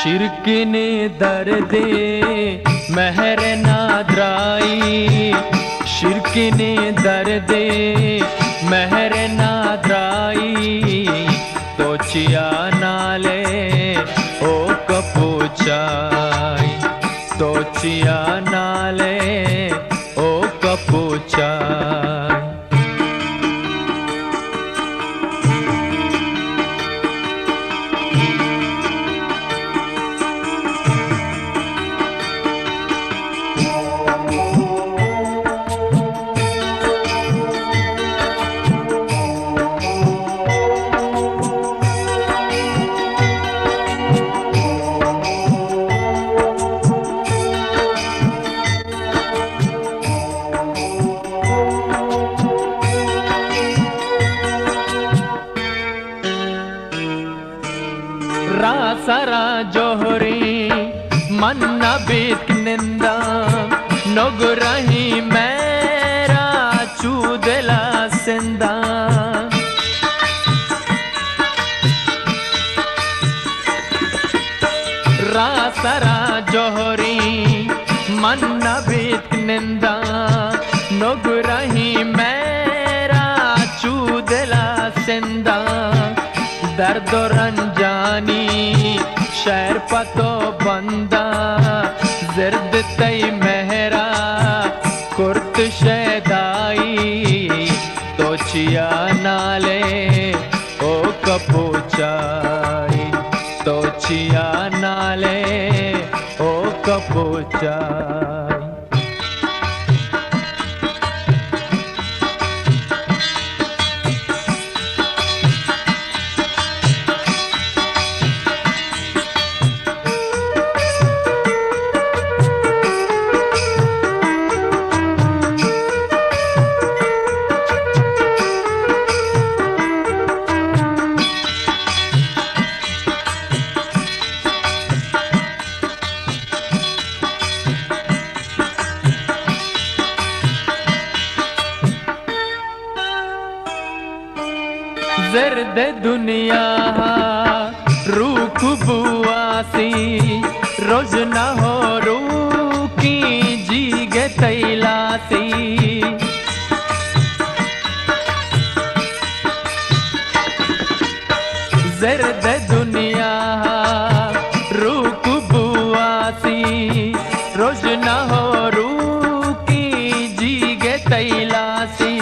शिरक ने दर्दे महर नादराई, शिरक ने दर्दे महर नादराई, तोचिया नाले ओ कपूचाई, तोचिया नाले ओ कपूचाई। रासरा जोहरी मन्ना बीत निंदा, नोगरही मेरा चूदला सिंदा। रासरा जोहरी मन्ना बीत निंदा, नोगरही मेरा चूदला सिंदा। दर्द रंजानी शहर पतो बंदा, जिर्द तई मेहरा कुर्त शैदाई, तोचिया नाले ओ कपूचाई, तोचिया नाले ओ कपूचाई। ज़र्द दुनिया रूख बुआसी, रोज न हो रूकी जीगे तैलासी। ज़र्द दुनिया रूख बुआसी, रोज न हो रूकी जीगे तैलासी।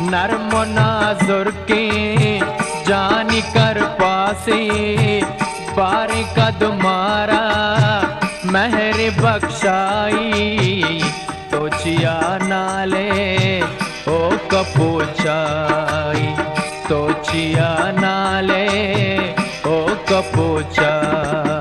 नरम नाजुर के जानी कर पासे, बारे कदमारा महर बख्शाई, तोचिया नाले ओ कपूचाई, तोचिया नाले ओ कपूचाई।